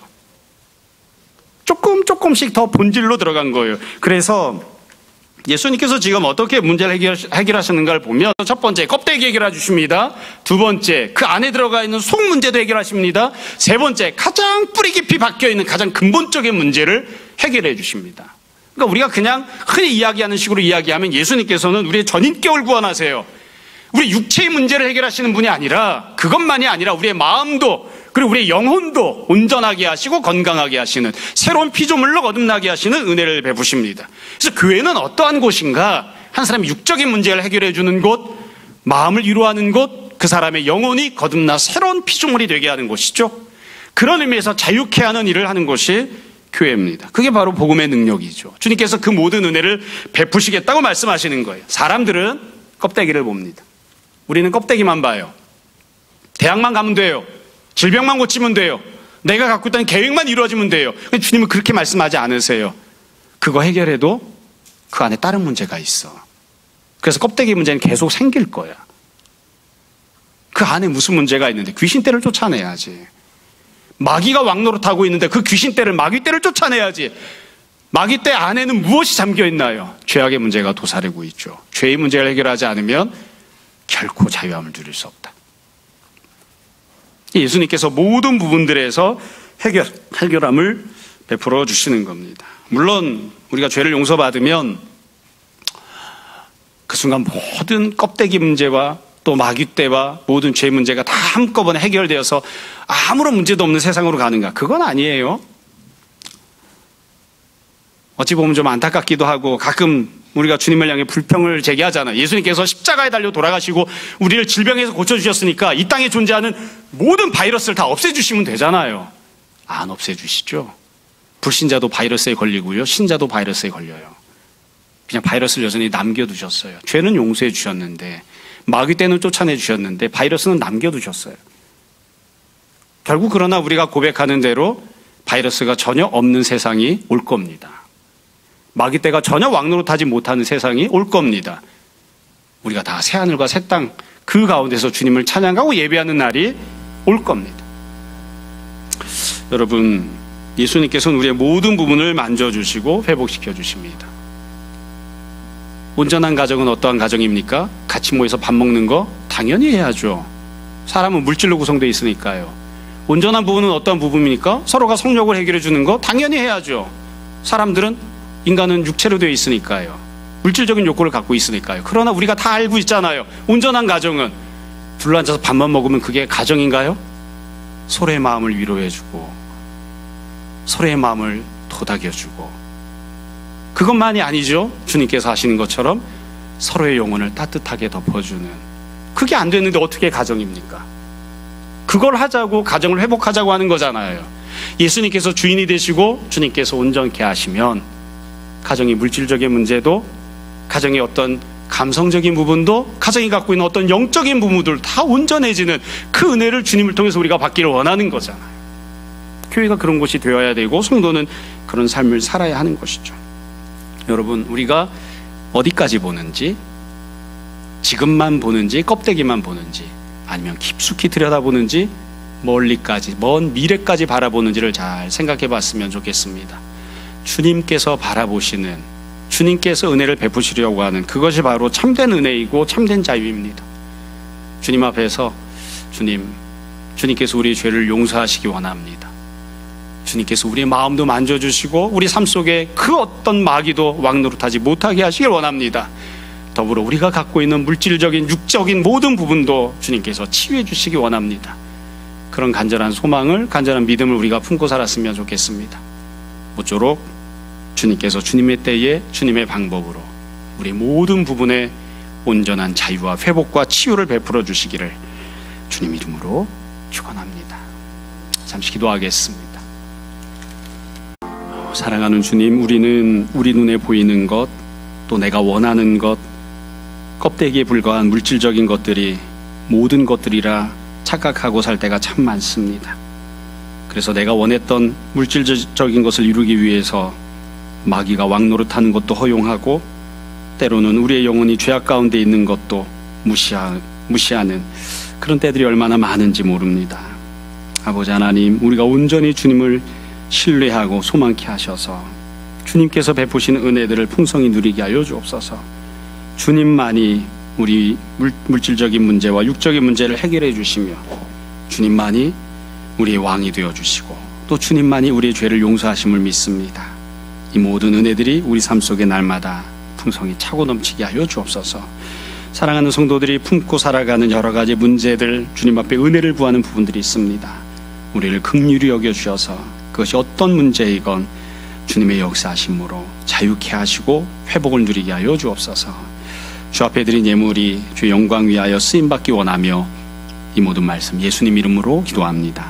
조금씩 더 본질로 들어간 거예요. 그래서 예수님께서 지금 어떻게 문제를 해결하시는가를 보면 첫 번째 껍데기 해결해 주십니다. 두 번째 그 안에 들어가 있는 속 문제도 해결하십니다. 세 번째 가장 뿌리 깊이 박혀 있는 가장 근본적인 문제를 해결해 주십니다. 그러니까 우리가 그냥 흔히 이야기하는 식으로 이야기하면 예수님께서는 우리의 전인격을 구원하세요. 우리 육체의 문제를 해결하시는 분이 아니라 그것만이 아니라 우리의 마음도 그리고 우리의 영혼도 온전하게 하시고 건강하게 하시는 새로운 피조물로 거듭나게 하시는 은혜를 베푸십니다. 그래서 교회는 어떠한 곳인가? 한 사람의 육적인 문제를 해결해 주는 곳, 마음을 위로하는 곳, 그 사람의 영혼이 거듭나 새로운 피조물이 되게 하는 곳이죠. 그런 의미에서 자유케 하는 일을 하는 곳이 교회입니다. 그게 바로 복음의 능력이죠. 주님께서 그 모든 은혜를 베푸시겠다고 말씀하시는 거예요. 사람들은 껍데기를 봅니다. 우리는 껍데기만 봐요. 대학만 가면 돼요. 질병만 고치면 돼요. 내가 갖고 있던 계획만 이루어지면 돼요. 주님은 그렇게 말씀하지 않으세요. 그거 해결해도 그 안에 다른 문제가 있어. 그래서 껍데기 문제는 계속 생길 거야. 그 안에 무슨 문제가 있는데 귀신떼를 쫓아내야지. 마귀가 왕노릇하고 있는데 그 귀신떼를 마귀떼를 쫓아내야지. 마귀떼 안에는 무엇이 잠겨 있나요? 죄악의 문제가 도사리고 있죠. 죄의 문제를 해결하지 않으면 결코 자유함을 누릴 수 없다. 예수님께서 모든 부분들에서 해결함을 베풀어 주시는 겁니다. 물론 우리가 죄를 용서받으면 그 순간 모든 껍데기 문제와 또 마귀떼와 모든 죄 문제가 다 한꺼번에 해결되어서 아무런 문제도 없는 세상으로 가는가? 그건 아니에요. 어찌 보면 좀 안타깝기도 하고 가끔 우리가 주님을 향해 불평을 제기하잖아요. 예수님께서 십자가에 달려 돌아가시고 우리를 질병에서 고쳐주셨으니까 이 땅에 존재하는 모든 바이러스를 다 없애주시면 되잖아요. 안 없애주시죠. 불신자도 바이러스에 걸리고요. 신자도 바이러스에 걸려요. 그냥 바이러스를 여전히 남겨두셨어요. 죄는 용서해 주셨는데 마귀떼는 쫓아내 주셨는데 바이러스는 남겨두셨어요. 결국 그러나 우리가 고백하는 대로 바이러스가 전혀 없는 세상이 올 겁니다. 마귀떼가 전혀 왕노릇하지 못하는 세상이 올 겁니다. 우리가 다 새하늘과 새 땅 그 가운데서 주님을 찬양하고 예배하는 날이 올 겁니다. 여러분, 예수님께서는 우리의 모든 부분을 만져주시고 회복시켜 주십니다. 온전한 가정은 어떠한 가정입니까? 같이 모여서 밥 먹는 거 당연히 해야죠. 사람은 물질로 구성되어 있으니까요. 온전한 부분은 어떠한 부분입니까? 서로가 성욕을 해결해 주는 거 당연히 해야죠. 인간은 육체로 되어 있으니까요. 물질적인 욕구를 갖고 있으니까요. 그러나 우리가 다 알고 있잖아요. 온전한 가정은 둘러앉아서 밥만 먹으면 그게 가정인가요? 서로의 마음을 위로해주고 서로의 마음을 도닥여주고 그것만이 아니죠. 주님께서 하시는 것처럼 서로의 영혼을 따뜻하게 덮어주는, 그게 안 됐는데 어떻게 가정입니까? 그걸 하자고 가정을 회복하자고 하는 거잖아요. 예수님께서 주인이 되시고 주님께서 온전케 하시면 가정의 물질적인 문제도, 가정의 어떤 감성적인 부분도, 가정이 갖고 있는 어떤 영적인 부분들 다 온전해지는 그 은혜를 주님을 통해서 우리가 받기를 원하는 거잖아요. 교회가 그런 곳이 되어야 되고 성도는 그런 삶을 살아야 하는 것이죠. 여러분, 우리가 어디까지 보는지, 지금만 보는지 껍데기만 보는지 아니면 깊숙이 들여다보는지 멀리까지, 먼 미래까지 바라보는지를 잘 생각해 봤으면 좋겠습니다. 주님께서 바라보시는, 주님께서 은혜를 베푸시려고 하는 그것이 바로 참된 은혜이고 참된 자유입니다. 주님 앞에서 주님께서 우리의 죄를 용서하시기 원합니다. 주님께서 우리의 마음도 만져주시고 우리 삶 속에 그 어떤 마귀도 왕노릇하지 못하게 하시길 원합니다. 더불어 우리가 갖고 있는 물질적인 육적인 모든 부분도 주님께서 치유해 주시기 원합니다. 그런 간절한 소망을, 간절한 믿음을 우리가 품고 살았으면 좋겠습니다. 모쪼록 주님께서 주님의 때에 주님의 방법으로 우리 모든 부분에 온전한 자유와 회복과 치유를 베풀어 주시기를 주님 이름으로 축원합니다. 잠시 기도하겠습니다. 사랑하는 주님, 우리는 우리 눈에 보이는 것, 또 내가 원하는 것, 껍데기에 불과한 물질적인 것들이 모든 것들이라 착각하고 살 때가 참 많습니다. 그래서 내가 원했던 물질적인 것을 이루기 위해서 마귀가 왕노릇하는 것도 허용하고, 때로는 우리의 영혼이 죄악 가운데 있는 것도 무시하는 그런 때들이 얼마나 많은지 모릅니다. 아버지 하나님, 우리가 온전히 주님을 신뢰하고 소망케 하셔서 주님께서 베푸시는 은혜들을 풍성히 누리게 하여 주옵소서. 주님만이 우리 물질적인 문제와 육적인 문제를 해결해 주시며, 주님만이 우리의 왕이 되어 주시고, 또 주님만이 우리의 죄를 용서하심을 믿습니다. 이 모든 은혜들이 우리 삶 속에 날마다 풍성히 차고 넘치게 하여 주옵소서. 사랑하는 성도들이 품고 살아가는 여러 가지 문제들, 주님 앞에 은혜를 구하는 부분들이 있습니다. 우리를 긍휼히 여겨주셔서 그것이 어떤 문제이건 주님의 역사하심으로 자유케 하시고 회복을 누리게 하여 주옵소서. 주 앞에 드린 예물이 주의 영광 위하여 쓰임받기 원하며 이 모든 말씀 예수님 이름으로 기도합니다.